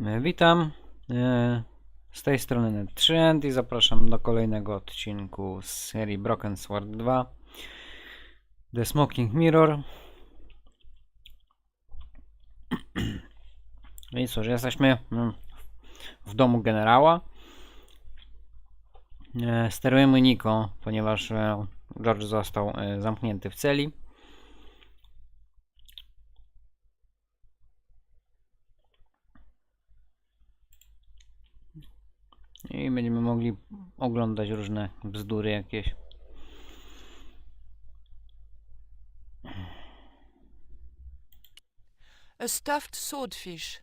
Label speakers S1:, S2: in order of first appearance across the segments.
S1: Witam, z tej strony trzęść i zapraszam do kolejnego odcinku z serii Broken Sword 2 The Smoking Mirror. I cóż, jesteśmy w domu generała. Sterujemy Niko, ponieważ George został zamknięty w celi. I będziemy mogli oglądać różne bzdury jakieś.
S2: A stuffed swordfish.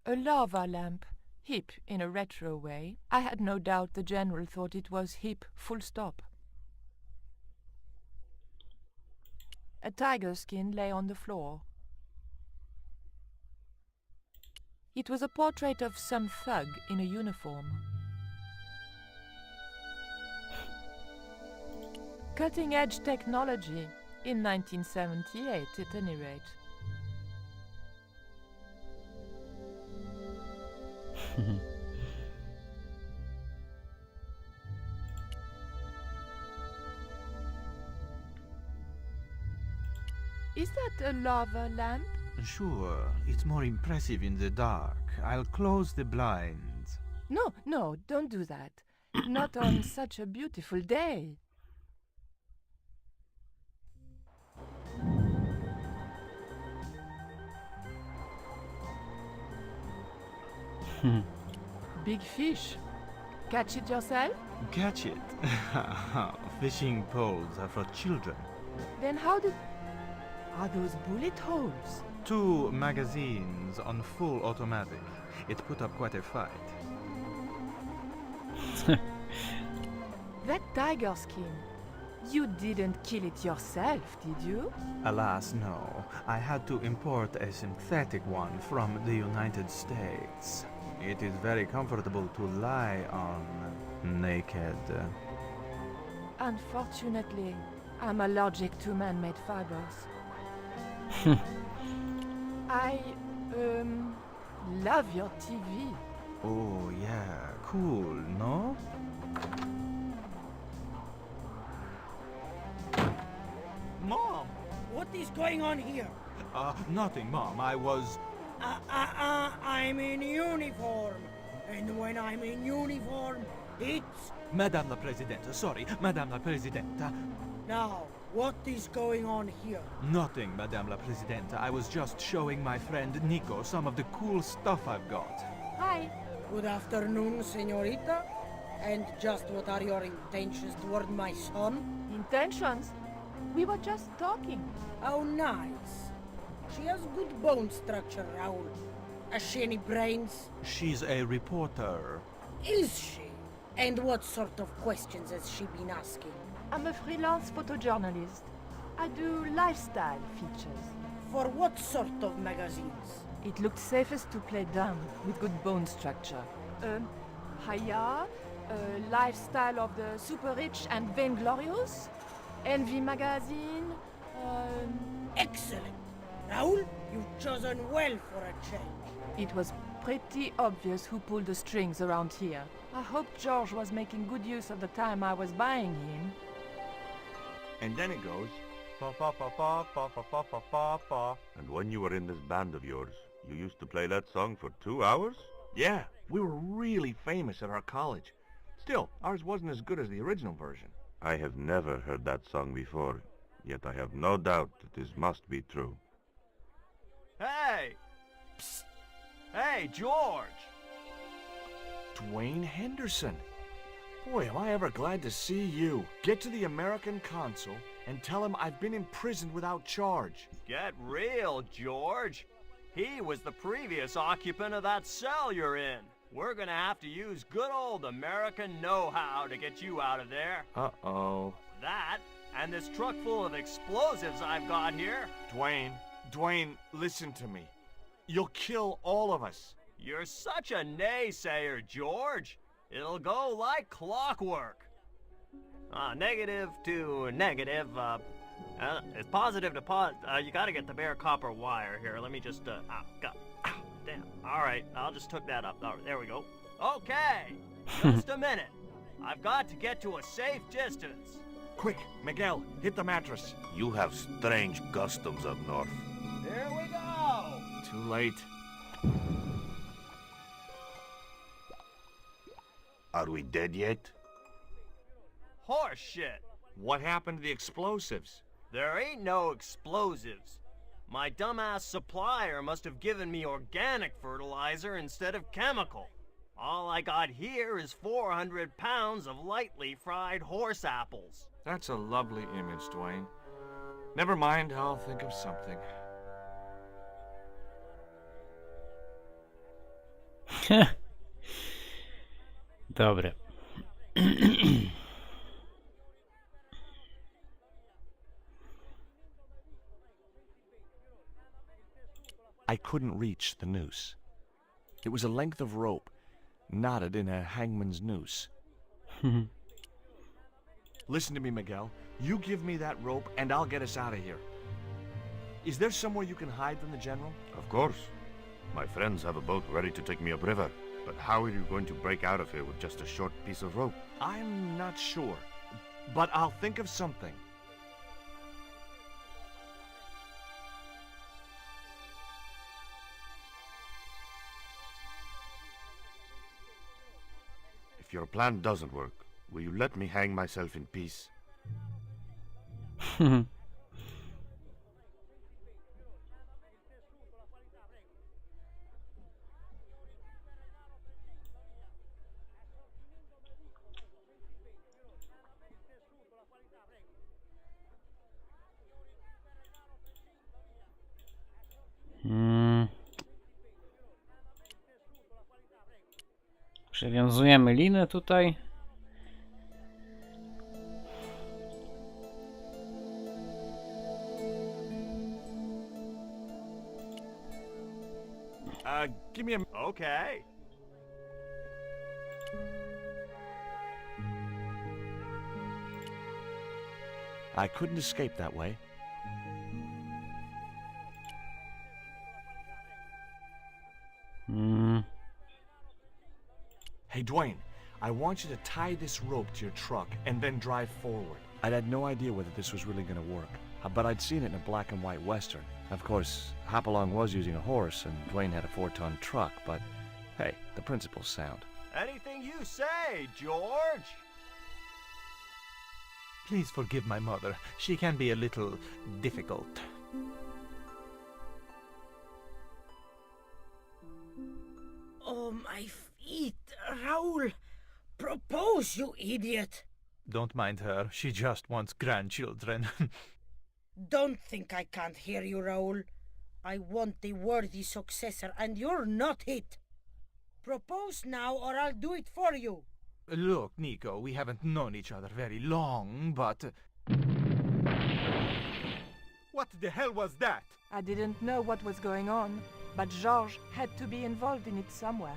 S2: A lava lamp, hip in a retro way. I had no doubt the general thought it was hip full stop. A tiger skin lay on the floor. It was a portrait of some thug in a uniform. Cutting-edge technology, in 1978 at any rate. Is that a lava lamp?
S3: Sure, it's more impressive in the dark. I'll close the blinds.
S2: No, don't do that. Not on such a beautiful day. Big fish. Catch it yourself?
S3: Catch it. Fishing poles are for children.
S2: Then how did... Are those bullet holes?
S3: 2 magazines on full automatic. It put up quite a fight.
S2: That tiger skin. You didn't kill it yourself, did you?
S3: Alas, no. I had to import a synthetic one from the United States. It is very comfortable to lie on naked.
S2: Unfortunately, I'm allergic to man-made fibers. I, love your TV.
S3: Oh, yeah, cool, no?
S4: Mom, what is going on here?
S3: Nothing, Mom. I was...
S4: I'm in uniform. And when I'm in uniform, it's...
S3: Madame la Presidente, sorry, Madame la Presidenta.
S4: Now, what is going on here?
S3: Nothing, Madame la Presidenta. I was just showing my friend Nico some of the cool stuff I've got.
S2: Hi.
S4: Good afternoon, señorita. And just what are your intentions toward my son?
S2: Intentions? We were just talking.
S4: How nice. She has good bone structure, Raoul. Has she any brains?
S3: She's a reporter.
S4: Is she? And what sort of questions has she been asking?
S2: I'm a freelance photojournalist. I do lifestyle features.
S4: For what sort of magazines?
S2: It looked safest to play dumb with good bone structure. Haya, lifestyle of the super rich and vainglorious, Envy magazine,
S4: Excellent. Raoul, you've chosen well for a change.
S2: It was pretty obvious who pulled the strings around here. I hope George was making good use of the time I was buying him.
S5: And then it goes, fa fa fa fa fa fa fa fa fa fa. And when you were in this band of yours, you used to play that song for 2 hours? Yeah, we were really famous at our college. Still, ours wasn't as good as the original version. I have never heard that song before, yet I have no doubt that this must be true.
S6: Hey! Psst! Hey, George! Dwayne Henderson. Boy, am I ever glad to see you. Get to the American consul and tell him I've been imprisoned without charge.
S7: Get real, George. He was the previous occupant of that cell you're in. We're gonna have to use good old American know-how to get you out of there.
S6: Uh-oh.
S7: That, and this truck full of explosives I've got here.
S6: Dwayne, listen to me. You'll kill all of us.
S7: You're such a naysayer, George. It'll go like clockwork. Negative to negative, It's positive to you gotta get the bare copper wire here. Let me just, damn. Alright, I'll just hook that up. Alright, there we go. Okay, just a minute. I've got to get to a safe distance.
S6: Quick, Miguel, hit the mattress.
S5: You have strange customs up north.
S7: Here we go!
S6: Too late.
S5: Are we dead yet?
S7: Horse shit.
S6: What happened to the explosives?
S7: There ain't no explosives. My dumbass supplier must have given me organic fertilizer instead of chemical. All I got here is 400 pounds of lightly fried horse apples.
S6: That's a lovely image, Dwayne. Never mind, I'll think of something.
S1: Dobre.
S6: I couldn't reach the noose. It was a length of rope, knotted in a hangman's noose. Listen to me, Miguel. You give me that rope and I'll get us out of here. Is there somewhere you can hide from the General?
S5: Of course. My friends have a boat ready to take me upriver. But how are you going to break out of here with just a short piece of rope?
S6: I'm not sure, but I'll think of something.
S5: If your plan doesn't work, will you let me hang myself in peace?
S1: Przewiązujemy linę tutaj.
S6: Give me a...
S7: Okay.
S6: I couldn't escape that way. Hey, Dwayne, I want you to tie this rope to your truck and then drive forward. I'd had no idea whether this was really going to work, but I'd seen it in a black and white Western. Of course, Hopalong was using a horse and Dwayne had a 4-ton truck, but hey, the principle's sound.
S7: Anything you say, George.
S3: Please forgive my mother. She can be a little difficult.
S4: Oh, my feet, Raoul! Propose, you idiot!
S3: Don't mind her. She just wants grandchildren.
S4: Don't think I can't hear you, Raoul. I want the worthy successor, and you're not it. Propose now, or I'll do it for you.
S3: Look, Nico, we haven't known each other very long, but... What the hell was that?
S2: I didn't know what was going on, but Georges had to be involved in it somewhere.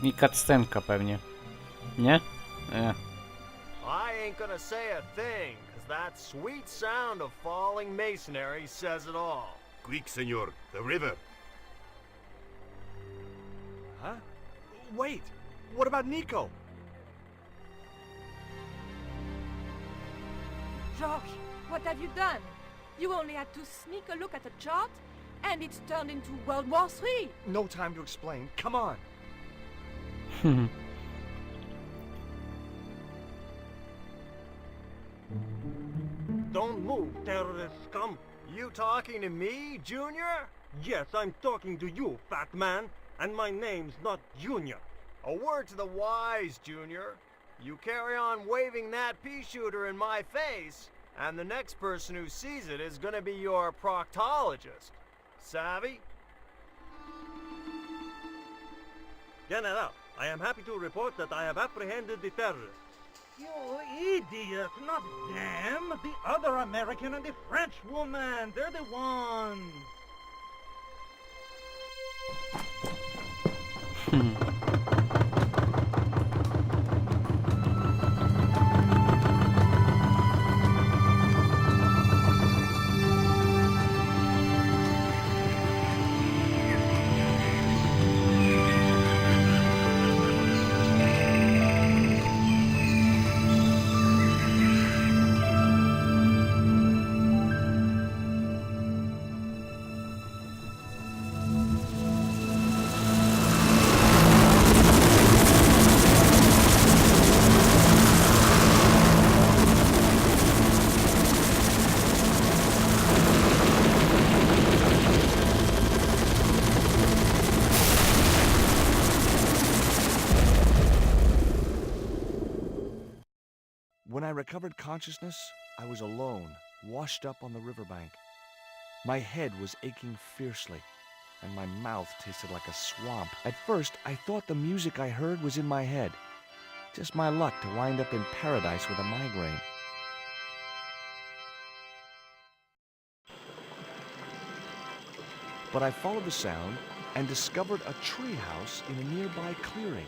S1: I cutscenka pewnie. Nie? Nie.
S7: I ain't gonna say a thing, 'cause that sweet sound of falling masonry says it all.
S5: Quick, senor, the river.
S6: Huh? Wait, what about Nico?
S2: Georges, what have you done? You only had to sneak a look at a chart, and it's turned into World War III.
S6: No time to explain. Come on.
S8: Don't move, terrorist scum.
S7: You talking to me, Junior?
S8: Yes, I'm talking to you, fat man. And my name's not Junior.
S7: A word to the wise, Junior. You carry on waving that pea shooter in my face, and the next person who sees it is gonna be your proctologist. Savvy?
S8: General, I am happy to report that I have apprehended the terrorists. You idiot, not them. The other American and the French woman. They're the ones.
S6: When I recovered consciousness, I was alone, washed up on the riverbank. My head was aching fiercely, and my mouth tasted like a swamp. At first, I thought the music I heard was in my head. Just my luck to wind up in paradise with a migraine. But I followed the sound and discovered a treehouse in a nearby clearing.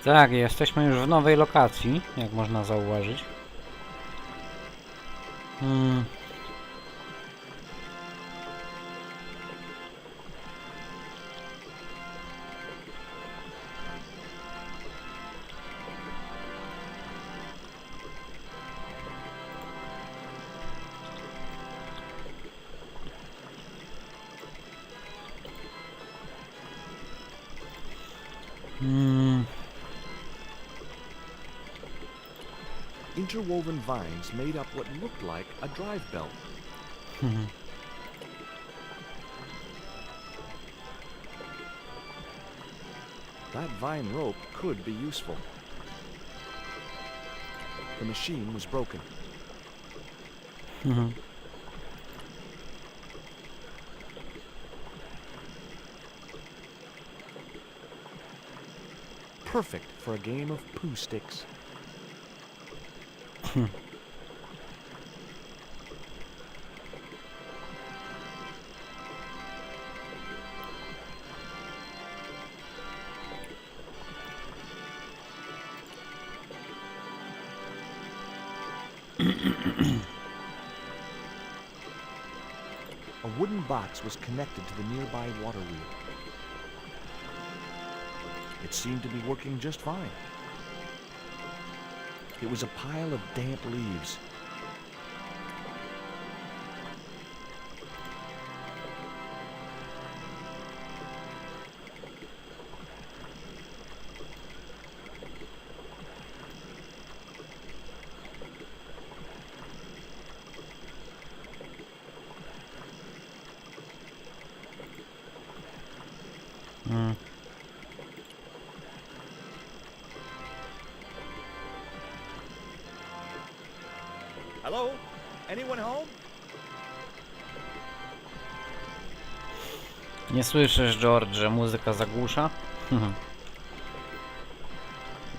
S1: Tak, jesteśmy już w nowej lokacji, jak można zauważyć.
S6: Interwoven vines made up what looked like a drive belt. That vine rope could be useful. The machine was broken. Perfect for a game of poo sticks. A wooden box was connected to the nearby water wheel. It seemed to be working just fine. It was a pile of damp leaves. Hello? Anyone home?
S1: Nie słyszysz, George, że muzyka zagłusza?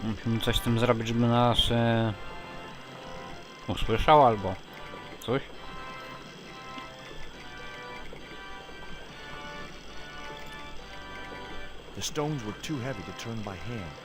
S1: Musimy coś z tym zrobić, żeby nas usłyszał albo coś.
S6: The stones were too heavy to turn by hand.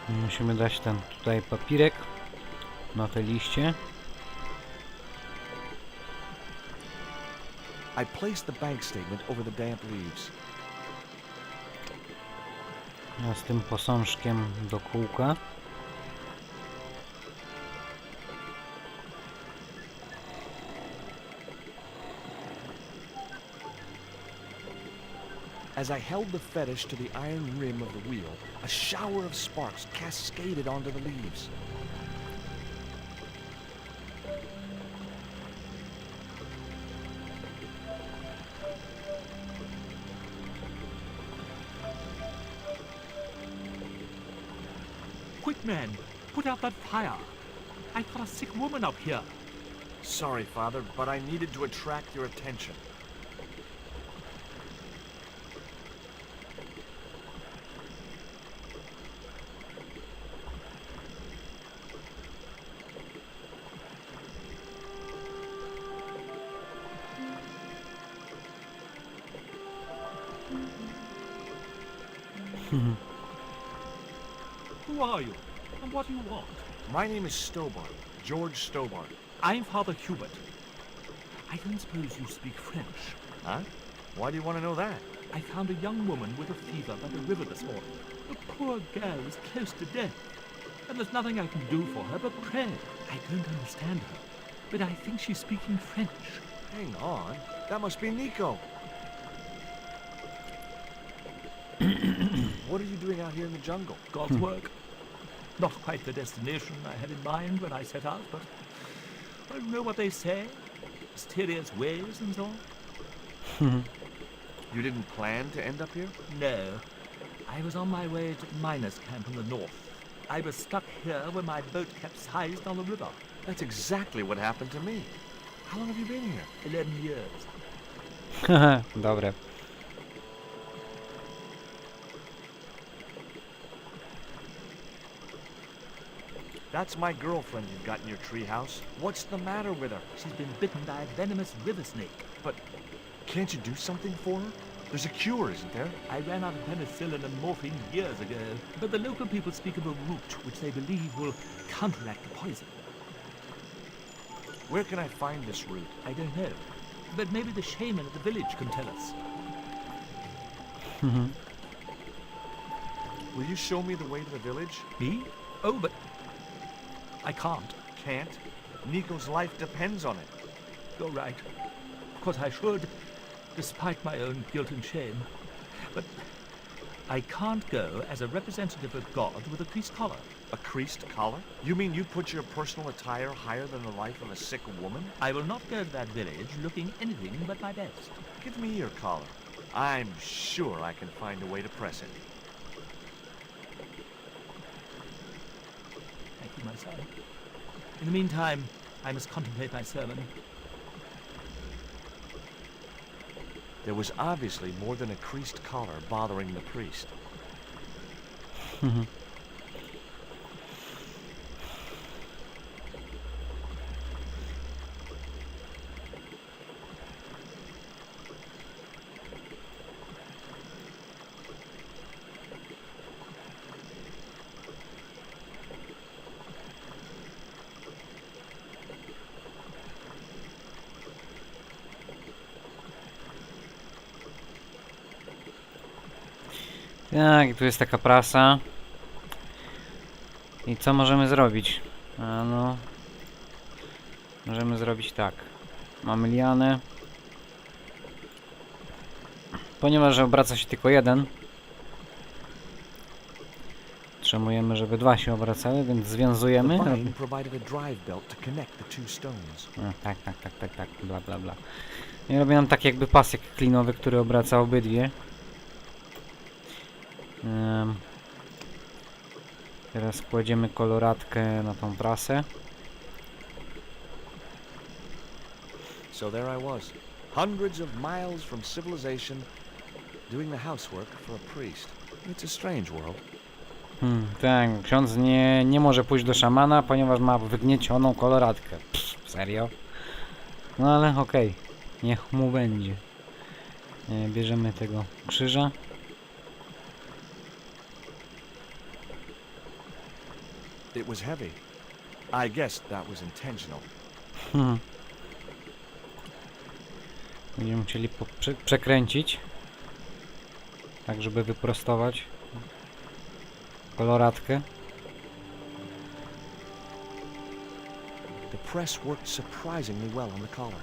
S1: Musimy dać ten tutaj papirek na te liście.
S6: I placed the bank statement over the damp leaves.
S1: Ja z tym posążkiem do kółka.
S6: As I held the fetish to the iron rim of the wheel, a shower of sparks cascaded onto the leaves.
S9: Quick, man! Put out that fire! I've got a sick woman up here!
S6: Sorry, Father, but I needed to attract your attention.
S9: Who are you? And what do you want?
S6: My name is Stobart, George Stobart.
S9: I'm Father Hubert. I don't suppose you speak French.
S6: Huh? Why do you want to know that?
S9: I found a young woman with a fever by the river this morning. The poor girl is close to death, and there's nothing I can do for her but pray. I don't understand her, but I think she's speaking French.
S6: Hang on. That must be Nico. What are you doing out here in the jungle?
S9: God's work. Not quite the destination I had in mind when I set out, but well, you know what they say? Mysterious ways and so on.
S6: You didn't plan to end up here?
S9: No. I was on my way to the miners' camp in the north. I was stuck here when my boat capsized on the river.
S6: That's exactly what happened to me. How long have you been here?
S9: 11 years.
S1: Dobre.
S6: That's my girlfriend you've got in your treehouse. What's the matter with her?
S9: She's been bitten by a venomous river snake.
S6: But can't you do something for her? There's a cure, isn't there?
S9: I ran out of penicillin and morphine years ago, but the local people speak of a root which they believe will counteract the poison.
S6: Where can I find this root?
S9: I don't know, but maybe the shaman at the village can tell us.
S6: Will you show me the way to the village?
S9: Me? Oh, but I can't.
S6: Can't? Nico's life depends on it.
S9: You're right. Of course I should, despite my own guilt and shame. But I can't go as a representative of God with a creased collar.
S6: A creased collar? You mean you put your personal attire higher than the life of a sick woman?
S9: I will not go to that village looking anything but my best.
S6: Give me your collar. I'm sure I can find a way to press it.
S9: Thank you, my son. In the meantime, I must contemplate my sermon.
S6: There was obviously more than a creased collar bothering the priest.
S1: Tak, i tu jest taka prasa. I co możemy zrobić? A no... Możemy zrobić tak. Mamy lianę. Ponieważ obraca się tylko jeden, potrzebujemy, żeby dwa się obracały, więc związujemy. Tak, bla bla bla. I robię nam tak jakby pasek klinowy, który obraca obydwie. Teraz kładziemy koloratkę na tą prasę.
S6: So there I was, hundreds of miles from civilization, doing the housework for a priest. It's a strange world.
S1: Tak, ksiądz nie może pójść do szamana, ponieważ ma wygniecioną koloratkę. Pff, serio? No ale okej, niech mu będzie. Bierzemy tego krzyża.
S6: It was heavy. I guess that was intentional.
S1: Będziemy musieli przekręcić, tak żeby wyprostować koloratkę.
S6: The press worked surprisingly well on the collar.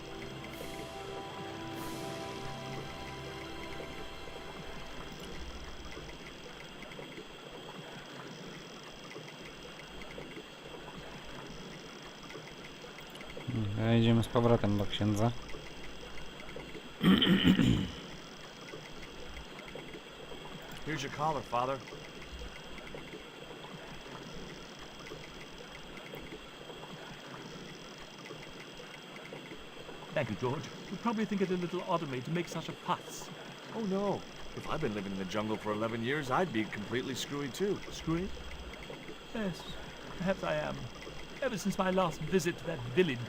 S1: Idziemy z powrotem do księdza.
S6: Here's your collar, Father.
S9: Thank you, George. You probably think it a little odd of me to make such a fuss.
S6: Oh no. If I've been living in the jungle for 11 years, I'd be completely screwy too.
S9: Screwy? Yes, perhaps I am. Ever since my last visit to that village.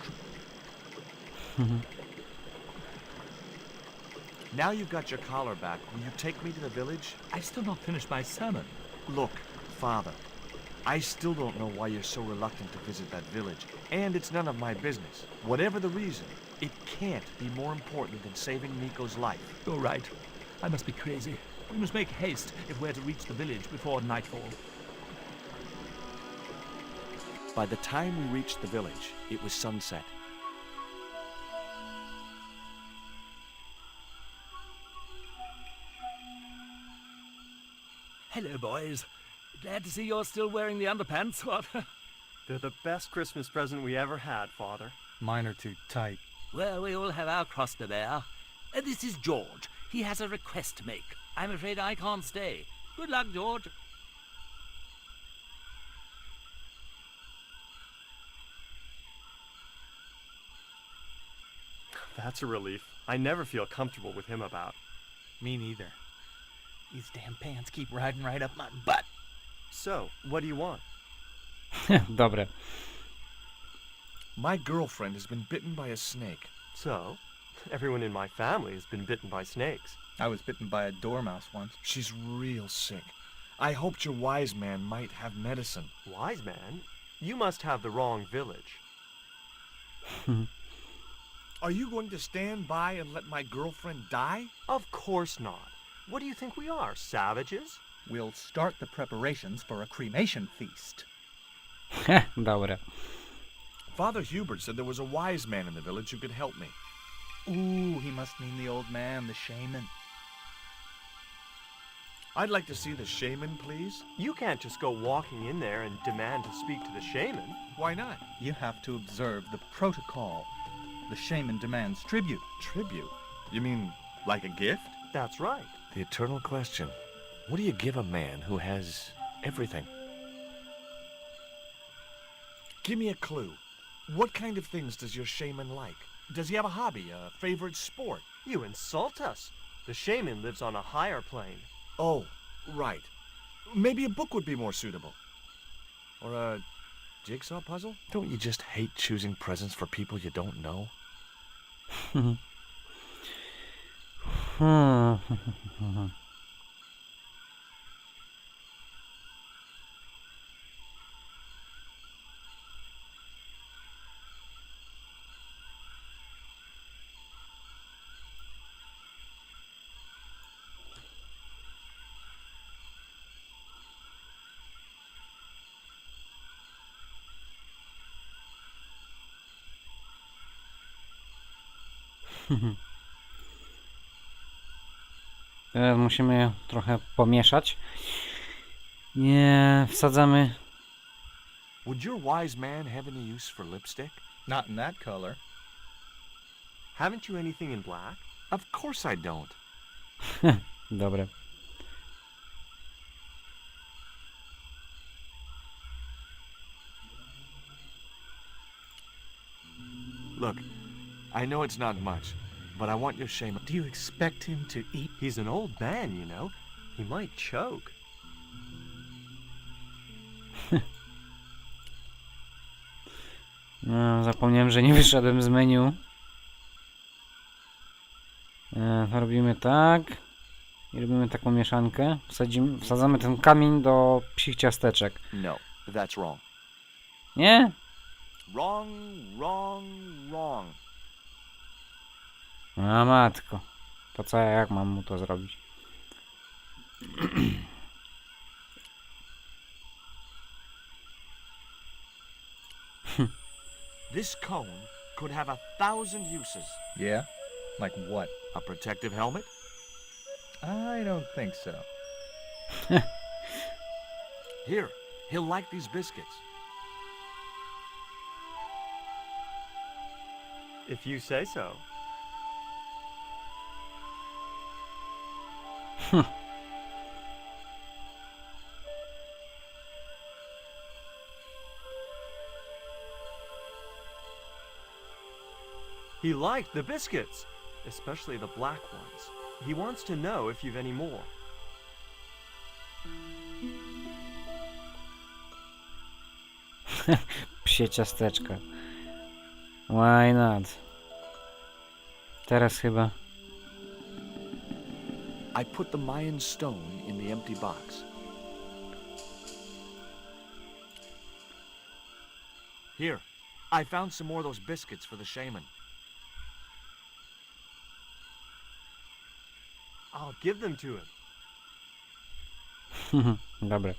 S6: Now you've got your collar back. Will you take me to the village?
S9: I've still not finished my sermon.
S6: Look, Father, I still don't know why you're so reluctant to visit that village, and it's none of my business. Whatever the reason, it can't be more important than saving Nico's life.
S9: You're right. I must be crazy. We must make haste if we're to reach the village before nightfall.
S6: By the time we reached the village, it was sunset.
S9: Hello, boys. Glad to see you're still wearing the underpants. What?
S7: They're the best Christmas present we ever had, Father.
S10: Mine are too tight.
S9: Well, we all have our cross to bear. This is George. He has a request to make. I'm afraid I can't stay. Good luck, George.
S7: That's a relief. I never feel comfortable with him about.
S10: Me neither. These damn pants keep riding right up my butt.
S7: So, what do you want?
S1: Dobre.
S6: My girlfriend has been bitten by a snake.
S7: So, everyone in my family has been bitten by snakes.
S10: I was bitten by a dormouse once.
S6: She's real sick. I hoped your wise man might have medicine.
S7: Wise man? You must have the wrong village.
S6: Are you going to stand by and let my girlfriend die?
S7: Of course not. What do you think we are, savages?
S10: We'll start the preparations for a cremation feast.
S1: Dobre.
S6: Father Hubert said there was a wise man in the village who could help me.
S10: Ooh, he must mean the old man, the shaman.
S6: I'd like to see the shaman, please.
S7: You can't just go walking in there and demand to speak to the shaman.
S6: Why not?
S10: You have to observe the protocol. The shaman demands tribute.
S6: Tribute? You mean like a gift?
S7: That's right.
S6: The eternal question. What do you give a man who has everything? Give me a clue. What kind of things does your shaman like? Does he have a hobby, a favorite sport?
S7: You insult us. The shaman lives on a higher plane.
S6: Oh, right. Maybe a book would be more suitable. Or a jigsaw puzzle? Don't you just hate choosing presents for people you don't know?
S1: Teraz musimy trochę pomieszać. Nie wsadzamy.
S6: Would your wise man have any use for lipstick?
S10: Not in that color.
S7: Haven't you anything in black?
S6: Of course I don't.
S1: Dobre.
S6: Look, I know it's not much, but I want your shaman.
S10: Do you expect him to eat?
S7: He's an old man, you know. He might choke.
S1: No, zapomniałem, że nie wyszedłem z menu. To robimy tak. I robimy taką mieszankę. Wsadzamy ten kamień do psich ciasteczek.
S6: No, that's wrong.
S1: Nie?
S6: Wrong, wrong, wrong.
S1: A matko. To co, jak mam mu to zrobić?
S6: This cone could have 1,000 uses.
S10: Yeah? Like what?
S6: A protective helmet?
S10: I don't think so.
S6: Here, he'll like these biscuits.
S7: If you say so. He liked the biscuits, especially the black ones. He wants to know if you've any more.
S1: Psie ciasteczka. Why not? Teraz chyba
S6: I put the Mayan stone in the empty box. Here, I found some more of those biscuits for the shaman.
S7: I'll give them to him.
S1: Dobra.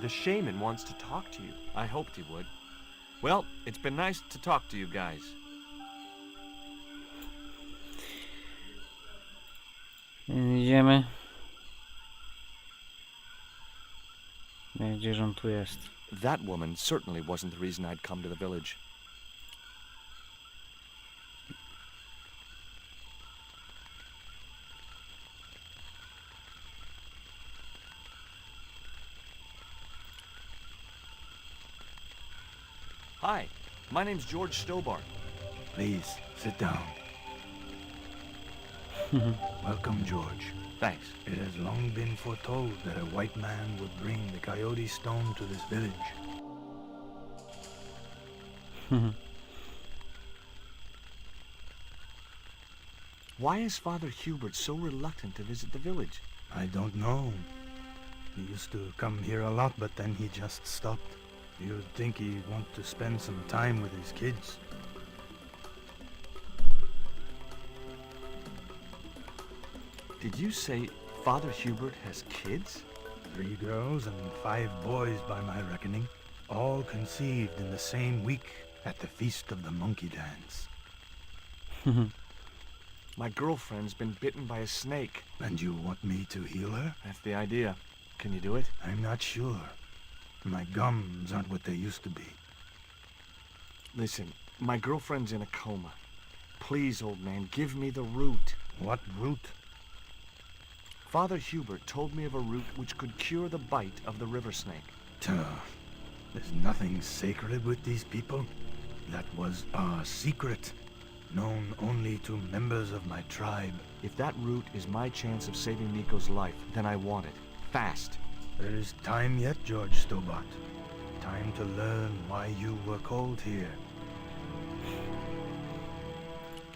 S6: The shaman wants to talk to you. I hoped he would. Well, it's been nice to talk to you guys.
S1: Idziemy. Gdzież on tu jest?
S6: That woman certainly wasn't the reason I'd come to the village. Hi, my name's George Stobart.
S3: Please, sit down. Welcome, George.
S6: Thanks.
S3: It has long been foretold that a white man would bring the coyote stone to this village.
S6: Why is Father Hubert so reluctant to visit the village?
S3: I don't know. He used to come here a lot, but then he just stopped. You'd think he'd want to spend some time with his kids.
S6: Did you say Father Hubert has kids?
S3: 3 girls and 5 boys by my reckoning, all conceived in the same week at the Feast of the Monkey Dance.
S6: My girlfriend's been bitten by a snake.
S3: And you want me to heal her?
S6: That's the idea. Can you do it?
S3: I'm not sure. My gums aren't what they used to be.
S6: Listen, my girlfriend's in a coma. Please, old man, give me the root.
S3: What root?
S6: Father Hubert told me of a root which could cure the bite of the river snake.
S3: There's nothing sacred with these people. That was our secret, known only to members of my tribe.
S6: If that root is my chance of saving Nico's life, then I want it. Fast.
S3: There is time yet, George Stobart. Time to learn why you were called here.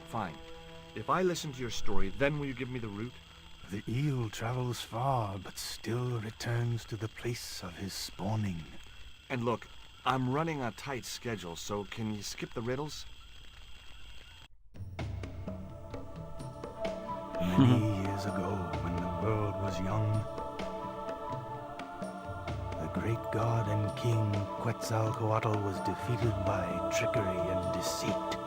S6: Fine. If I listen to your story, then will you give me the root?
S3: The eel travels far, but still returns to the place of his spawning.
S6: And look, I'm running a tight schedule, so can you skip the riddles?
S3: Many years ago, when the world was young, the great god and king Quetzalcoatl was defeated by trickery and deceit.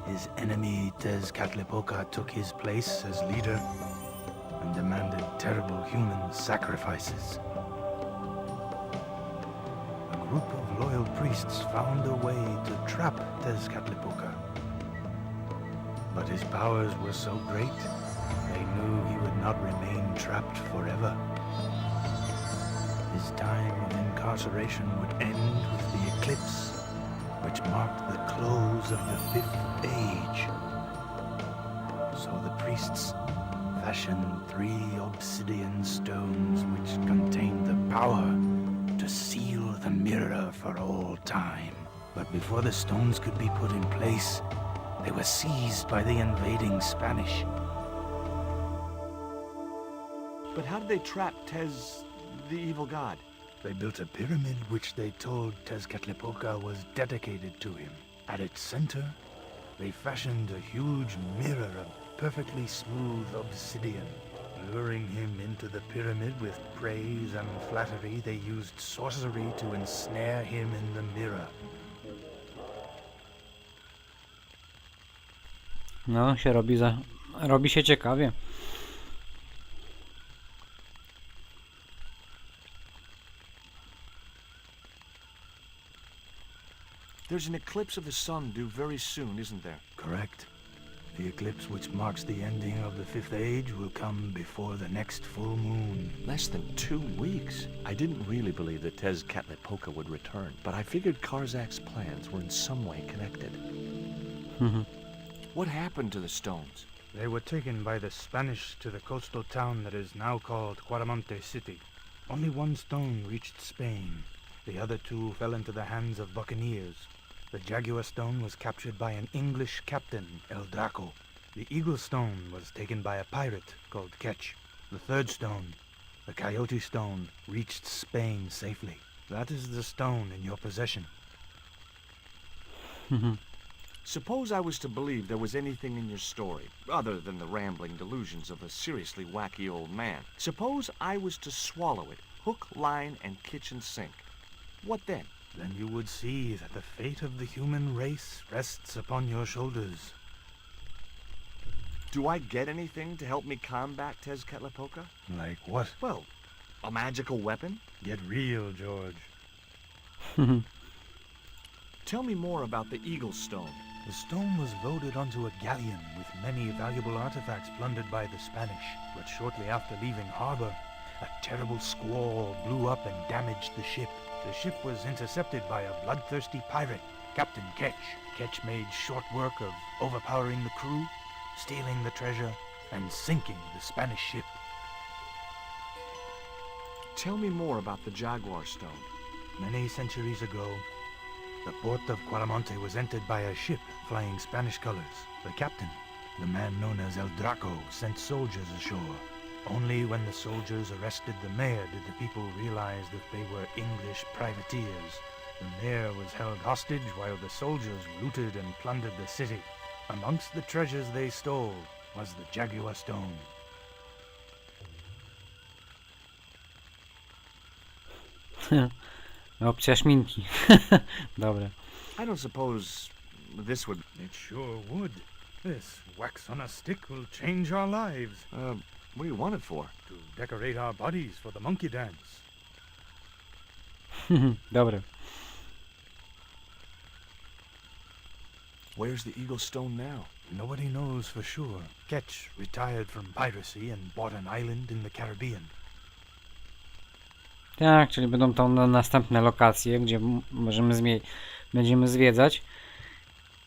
S3: His enemy Tezcatlipoca took his place as leader and demanded terrible human sacrifices. A group of loyal priests found a way to trap Tezcatlipoca. But his powers were so great, they knew he would not remain trapped forever. His time of incarceration would end with the eclipse, which marked the close of the 5th age. So the priests fashioned 3 obsidian stones which contained the power to seal the mirror for all time. But before the stones could be put in place, they were seized by the invading Spanish.
S6: But how did they trap Tez, the evil god?
S3: They built a pyramid which they told Tezcatlipoca was dedicated to him. At its center, they fashioned a huge mirror of perfectly smooth obsidian. Luring him into the pyramid with praise and flattery, they used sorcery to ensnare him in the mirror.
S1: No, robi się ciekawie.
S6: There's an eclipse of the sun due very soon, isn't there?
S3: Correct. The eclipse which marks the ending of the 5th age will come before the next full moon.
S6: Less than 2 weeks. I didn't really believe that Tezcatlipoca would return, but I figured Karzak's plans were in some way connected. What happened to the stones?
S3: They were taken by the Spanish to the coastal town that is now called Cuaramonte City. Only one stone reached Spain. The other two fell into the hands of buccaneers. The jaguar stone was captured by an English captain, El Draco. The eagle stone was taken by a pirate called Ketch. The third stone, the coyote stone, reached Spain safely. That is the stone in your possession.
S6: Suppose I was to believe there was anything in your story, other than the rambling delusions of a seriously wacky old man. Suppose I was to swallow it, hook, line, and kitchen sink. What then?
S3: Then you would see that the fate of the human race rests upon your shoulders.
S6: Do I get anything to help me combat Tezcatlipoca?
S3: Like what?
S6: Well, a magical weapon?
S3: Get real, George.
S6: Tell me more about the Eagle Stone.
S3: The stone was loaded onto a galleon with many valuable artifacts plundered by the Spanish. But shortly after leaving harbor, a terrible squall blew up and damaged the ship. The ship was intercepted by a bloodthirsty pirate, Captain Ketch. Ketch made short work of overpowering the crew, stealing the treasure, and sinking the Spanish ship.
S6: Tell me more about the Jaguar Stone.
S3: Many centuries ago, the port of Quaramonte was entered by a ship flying Spanish colors. The captain, the man known as El Draco, sent soldiers ashore. Only when the soldiers arrested the mayor did the people realize that they were English privateers. The mayor was held hostage while the soldiers looted and plundered the city. Amongst the treasures they stole was the Jaguar Stone.
S1: Opcja szminki. Dobra.
S6: I don't suppose this would...
S3: It sure would. This wax on a stick will change our lives.
S6: What do you want it for?
S3: To decorate our bodies for the monkey dance.
S1: Dobra.
S6: Where's the Eagle Stone now?
S3: Nobody knows for sure. Ketch retired from piracy and bought an island in the Caribbean.
S1: Tak, czyli będą to następne lokacje, gdzie będziemy zwiedzać.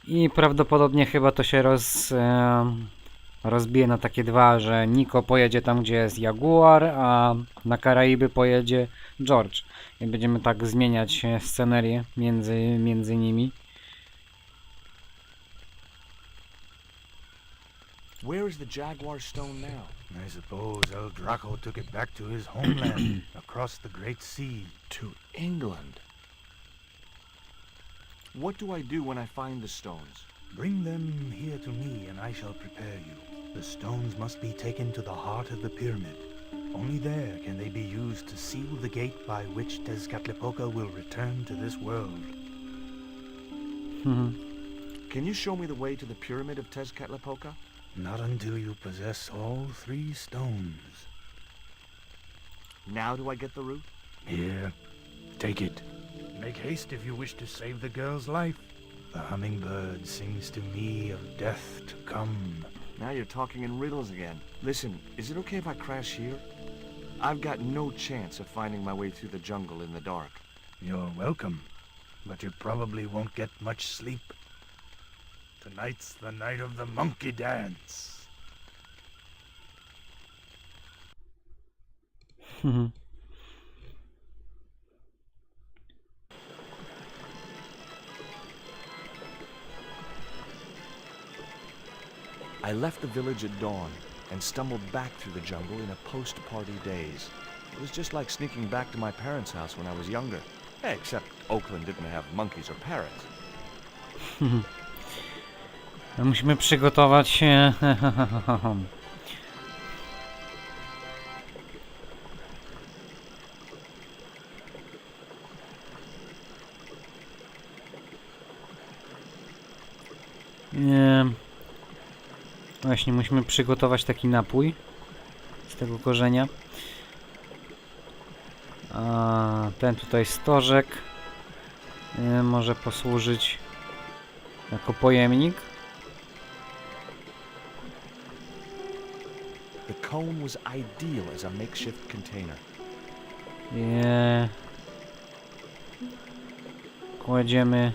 S1: I prawdopodobnie chyba to się rozbije na takie dwa, że Niko pojedzie tam, gdzie jest Jaguar, a na Karaiby pojedzie George. I będziemy tak zmieniać scenerię między nimi.
S6: Where is the Jaguar Stone now?
S3: I suppose El Draco took it back to his homeland, across the Great Sea.
S6: To England. What do I do when I find the stones?
S3: Bring them here to me and I shall prepare you. The stones must be taken to the heart of the pyramid. Only there can they be used to seal the gate by which Tezcatlipoca will return to this world.
S6: Can you show me the way to the pyramid of Tezcatlipoca?
S3: Not until you possess all 3 stones.
S6: Now do I get the root?
S3: Here, take it. Make haste if you wish to save the girl's life. The hummingbird sings to me of death to come.
S6: Now you're talking in riddles again. Listen, is it okay if I crash here? I've got no chance of finding my way through the jungle in the dark.
S3: You're welcome, but you probably won't get much sleep. Tonight's the night of the monkey dance.
S6: I left the village at dawn and stumbled back through the jungle in a post-party daze. It was just like sneaking back to my parents' house when I was younger. Except Oakland didn't have monkeys or parrots.
S1: Musimy przygotować się. Właśnie musimy przygotować taki napój z tego korzenia. A ten tutaj stożek może posłużyć jako pojemnik.
S6: The cone was ideal as a makeshift container.
S1: Kładziemy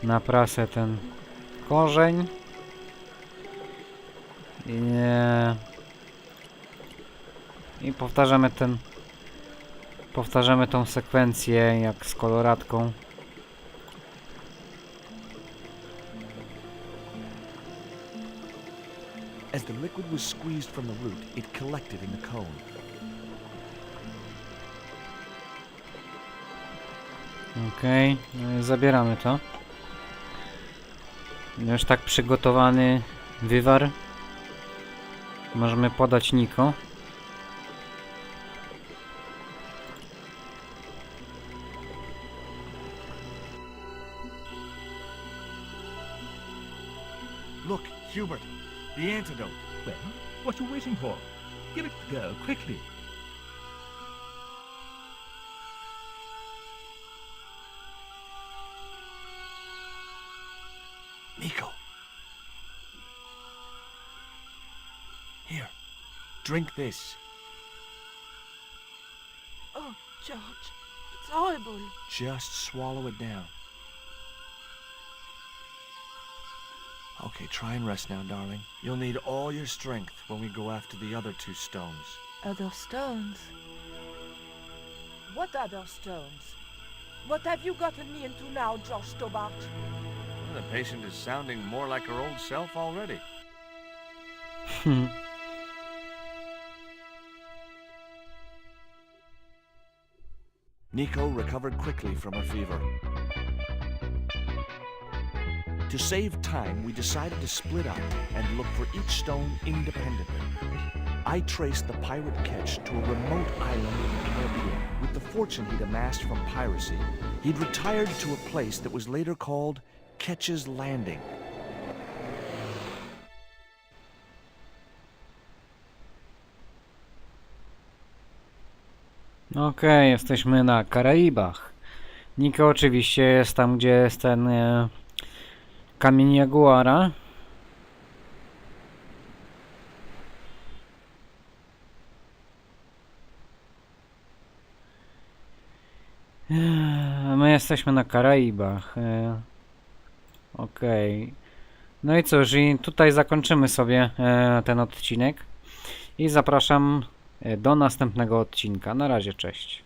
S1: na prasę ten korzeń. I powtarzamy ten Powtarzamy tą sekwencję jak z koloratką.
S6: As the liquid was squeezed from the root, it collected in the cone.
S1: Okej, zabieramy to. Już tak przygotowany wywar możemy podać Niko.
S6: Look, Hubert, the antidote.
S9: Well, what you waiting for? Give it to the girl, quickly.
S6: Nico. Here, drink this.
S2: Oh, George, it's horrible.
S6: Just swallow it down. Okay, try and rest now, darling. You'll need all your strength when we go after the other 2 stones.
S2: Other stones? What other stones? What have you gotten me into now, Josh Stobart?
S6: Well, the patient is sounding more like her old self already. Nico recovered quickly from her fever. To save time, we decided to split up and look for each stone independently. I traced the pirate Ketch to a remote island in the Caribbean. With the fortune he'd amassed from piracy, he'd retired to a place that was later called Ketch's Landing.
S1: Okej, jesteśmy na Karaibach. Niko oczywiście jest tam, gdzie jest ten kamień jaguara. My jesteśmy na Karaibach. Okej. No i cóż, i tutaj zakończymy sobie ten odcinek. I zapraszam do następnego odcinka. Na razie, cześć.